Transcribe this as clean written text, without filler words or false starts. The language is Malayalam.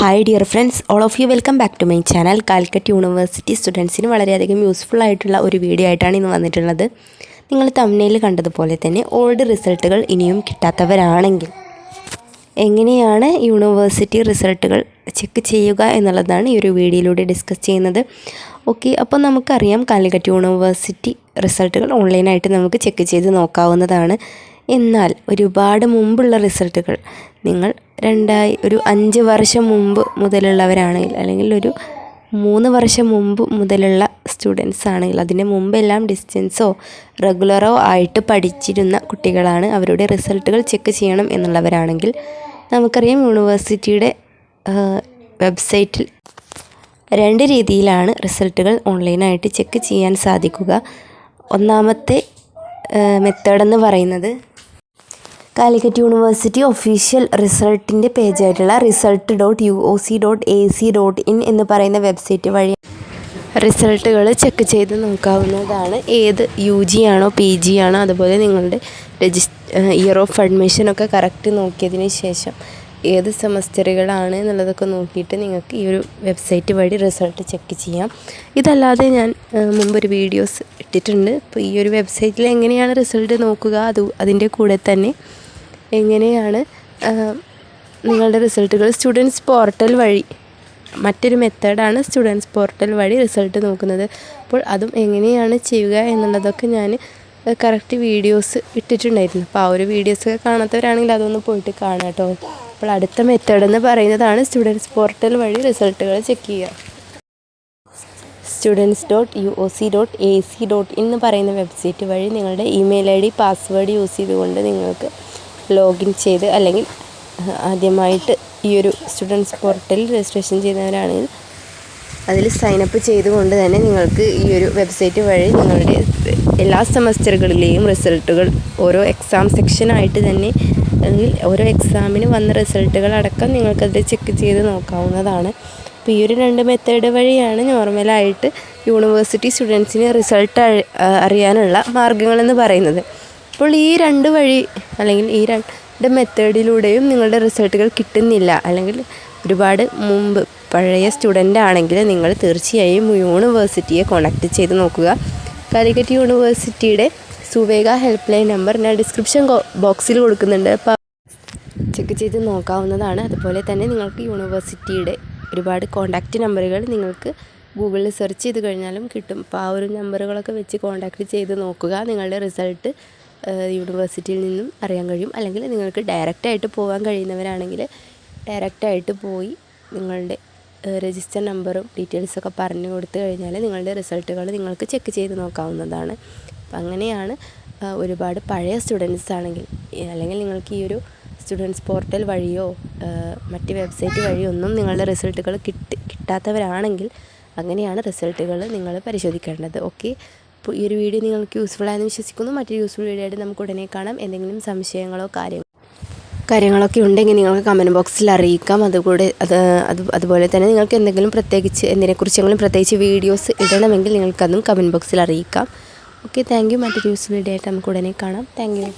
Hi dear friends, all of you welcome back to my channel. Calicut university സ്റ്റുഡൻസിന് വളരെയധികം യൂസ്ഫുൾ ആയിട്ടുള്ള ഒരു വീഡിയോ ആയിട്ടാണ് ഇന്ന് വന്നിട്ടുള്ളത്. നിങ്ങൾ തംബ്നെയിൽ കണ്ടതുപോലെ തന്നെ ഓൾഡ് റിസൾട്ടുകൾ ഇനിയും കിട്ടാത്തവരാണെങ്കിൽ എങ്ങനെയാണ് യൂണിവേഴ്സിറ്റി റിസൾട്ടുകൾ ചെക്ക് ചെയ്യുക എന്നുള്ളതാണ് ഈ ഒരു വീഡിയോയിലൂടെ ഡിസ്കസ് ചെയ്യുന്നത്. ഓക്കെ, അപ്പോൾ നമുക്കറിയാം കാലിക്കറ്റ് യൂണിവേഴ്സിറ്റി റിസൾട്ടുകൾ ഓൺലൈനായിട്ട് നമുക്ക് ചെക്ക് ചെയ്ത് നോക്കാവുന്നതാണ്. എന്നാൽ ഒരുപാട് മുമ്പുള്ള റിസൾട്ടുകൾ നിങ്ങൾ ഒരു 5 വർഷം മുമ്പ് മുതലുള്ളവരാണെങ്കിൽ, അല്ലെങ്കിൽ ഒരു 3 വർഷം മുമ്പ് മുതലുള്ള സ്റ്റുഡൻസ് ആണെങ്കിൽ, അതിന് മുമ്പെല്ലാം ഡിസ്റ്റൻസോ റെഗുലറോ ആയിട്ട് പഠിച്ചിരുന്ന കുട്ടികളാണ്, അവരുടെ റിസൾട്ടുകൾ ചെക്ക് ചെയ്യണം എന്നുള്ളവരാണെങ്കിൽ നമുക്കറിയാം യൂണിവേഴ്സിറ്റിയുടെ വെബ്സൈറ്റിൽ 2 രീതിയിലാണ് റിസൾട്ടുകൾ ഓൺലൈനായിട്ട് ചെക്ക് ചെയ്യാൻ സാധിക്കുക. ഒന്നാമത്തെ മെത്തേഡെന്ന് പറയുന്നത് കാലിക്കറ്റ് യൂണിവേഴ്സിറ്റി ഒഫീഷ്യൽ റിസൾട്ടിൻ്റെ പേജായിട്ടുള്ള result.uoc.ac.in എന്ന് പറയുന്ന വെബ്സൈറ്റ് വഴി റിസൾട്ടുകൾ ചെക്ക് ചെയ്ത് നോക്കാവുന്നതാണ്. ഏത് UG ആണോ PG ആണോ, അതുപോലെ നിങ്ങളുടെ ഇയർ ഓഫ് അഡ്മിഷനൊക്കെ കറക്റ്റ് നോക്കിയതിന് ശേഷം ഏത് സെമസ്റ്ററുകളാണ് എന്നുള്ളതൊക്കെ നോക്കിയിട്ട് നിങ്ങൾക്ക് ഈ ഒരു വെബ്സൈറ്റ് വഴി റിസൾട്ട് ചെക്ക് ചെയ്യാം. ഇതല്ലാതെ ഞാൻ മുമ്പൊരു വീഡിയോസ് ഇട്ടിട്ടുണ്ട്. അപ്പോൾ ഈ ഒരു വെബ്സൈറ്റിൽ എങ്ങനെയാണ് റിസൾട്ട് നോക്കുക, അതിൻ്റെ കൂടെ തന്നെ എങ്ങനെയാണ് നിങ്ങളുടെ റിസൾട്ടുകൾ സ്റ്റുഡൻസ് പോർട്ടൽ വഴി, മറ്റൊരു മെത്തേഡാണ് സ്റ്റുഡൻസ് പോർട്ടൽ വഴി റിസൾട്ട് നോക്കുന്നത്. അപ്പോൾ അതും എങ്ങനെയാണ് ചെയ്യുക എന്നുള്ളതൊക്കെ ഞാൻ കറക്റ്റ് വീഡിയോസ് ഇട്ടിട്ടുണ്ടായിരുന്നു. അപ്പോൾ ആ ഒരു വീഡിയോസൊക്കെ കാണാത്തവരാണെങ്കിൽ അതൊന്ന് പോയിട്ട് കാണാം കേട്ടോ. അപ്പോൾ അടുത്ത മെത്തേഡെന്ന് പറയുന്നതാണ് സ്റ്റുഡൻസ് പോർട്ടൽ വഴി റിസൾട്ടുകൾ ചെക്ക് ചെയ്യുക. students.uoc.ac.in എന്ന് പറയുന്ന വെബ്സൈറ്റ് വഴി നിങ്ങളുടെ ഇമെയിൽ ID പാസ്വേഡ് യൂസ് ചെയ്തുകൊണ്ട് നിങ്ങൾക്ക് ലോഗിൻ ചെയ്ത്, അല്ലെങ്കിൽ ആദ്യമായിട്ട് ഈ ഒരു സ്റ്റുഡൻസ് പോർട്ടലിൽ രജിസ്ട്രേഷൻ ചെയ്യുന്നവരാണെങ്കിൽ അതിൽ സൈനപ്പ് ചെയ്തുകൊണ്ട് തന്നെ നിങ്ങൾക്ക് ഈ ഒരു വെബ്സൈറ്റ് വഴി നിങ്ങളുടെ എല്ലാ സെമസ്റ്ററുകളിലെയും റിസൾട്ടുകൾ ഓരോ എക്സാം സെക്ഷനായിട്ട് തന്നെ, അല്ലെങ്കിൽ ഓരോ എക്സാമിന് വന്ന റിസൾട്ടുകൾ അടക്കം നിങ്ങൾക്കത് ചെക്ക് ചെയ്ത് നോക്കാവുന്നതാണ്. അപ്പോൾ ഈ ഒരു 2 മെത്തേഡ് വഴിയാണ് നോർമലായിട്ട് യൂണിവേഴ്സിറ്റി സ്റ്റുഡൻസിന് റിസൾട്ട് അറിയാനുള്ള മാർഗ്ഗങ്ങളെന്ന് പറയുന്നത്. അപ്പോൾ ഈ 2 വഴി, അല്ലെങ്കിൽ ഈ 2 മെത്തേഡിലൂടെയും നിങ്ങളുടെ റിസൾട്ടുകൾ കിട്ടുന്നില്ല, അല്ലെങ്കിൽ ഒരുപാട് മുമ്പ് പഴയ സ്റ്റുഡൻ്റ് ആണെങ്കിൽ നിങ്ങൾ തീർച്ചയായും യൂണിവേഴ്സിറ്റിയെ കോൺടാക്റ്റ് ചെയ്ത് നോക്കുക. കാലിക്കറ്റ് യൂണിവേഴ്സിറ്റിയുടെ സുവേഗ ഹെൽപ്പ് ലൈൻ നമ്പർ ഞാൻ ഡിസ്ക്രിപ്ഷൻ ബോക്സിൽ കൊടുക്കുന്നുണ്ട്. അപ്പോൾ ചെക്ക് ചെയ്ത് നോക്കാവുന്നതാണ്. അതുപോലെ തന്നെ നിങ്ങൾക്ക് യൂണിവേഴ്സിറ്റിയുടെ ഒരുപാട് കോൺടാക്റ്റ് നമ്പറുകൾ നിങ്ങൾക്ക് ഗൂഗിളിൽ സെർച്ച് ചെയ്ത് കഴിഞ്ഞാലും കിട്ടും. അപ്പോൾ ആ ഒരു നമ്പറുകളൊക്കെ വെച്ച് കോൺടാക്റ്റ് ചെയ്ത് നോക്കുക. നിങ്ങളുടെ റിസൾട്ട് യൂണിവേഴ്സിറ്റിയിൽ നിന്നും അറിയാൻ കഴിയും. അല്ലെങ്കിൽ നിങ്ങൾക്ക് ഡയറക്റ്റായിട്ട് പോകാൻ കഴിയുന്നവരാണെങ്കിൽ ഡയറക്റ്റായിട്ട് പോയി നിങ്ങളുടെ രജിസ്റ്റർ നമ്പറും ഡീറ്റെയിൽസൊക്കെ പറഞ്ഞു കൊടുത്തു കഴിഞ്ഞാൽ നിങ്ങളുടെ റിസൾട്ടുകൾ നിങ്ങൾക്ക് ചെക്ക് ചെയ്ത് നോക്കാവുന്നതാണ്. അപ്പം അങ്ങനെയാണ് ഒരുപാട് പഴയ സ്റ്റുഡൻസ് ആണെങ്കിൽ, അല്ലെങ്കിൽ നിങ്ങൾക്ക് ഈ ഒരു സ്റ്റുഡൻസ് പോർട്ടൽ വഴിയോ മറ്റ് വെബ്സൈറ്റ് വഴിയോ ഒന്നും നിങ്ങളുടെ റിസൾട്ടുകൾ കിട്ടാത്തവരാണെങ്കിൽ അങ്ങനെയാണ് റിസൾട്ടുകൾ നിങ്ങൾ പരിശോധിക്കേണ്ടത്. ഓക്കെ, അപ്പോൾ ഈ ഒരു വീഡിയോ നിങ്ങൾക്ക് യൂസ്ഫുൾ ആയെന്ന് വിശ്വസിക്കുന്നു. മറ്റൊരു യൂസ്ഫുൾ വീഡിയോ ആയിട്ട് നമുക്ക് ഉടനെ കാണാം. എന്തെങ്കിലും സംശയങ്ങളോ കാര്യങ്ങളൊക്കെ ഉണ്ടെങ്കിൽ നിങ്ങൾക്ക് കമൻറ്റ് ബോക്സിൽ അറിയിക്കാം. അതുപോലെ തന്നെ നിങ്ങൾക്ക് എന്തിനെക്കുറിച്ചെങ്കിലും പ്രത്യേകിച്ച് വീഡിയോസ് ഇടണമെങ്കിൽ നിങ്ങൾക്കതും കമൻറ്റ് ബോക്സിൽ അറിയിക്കാം. Okay, thank you. മറ്റൊരു യൂസ്ഫുൾ വീഡിയോ ആയിട്ട് നമുക്ക് ഉടനെ കാണാം. Thank you.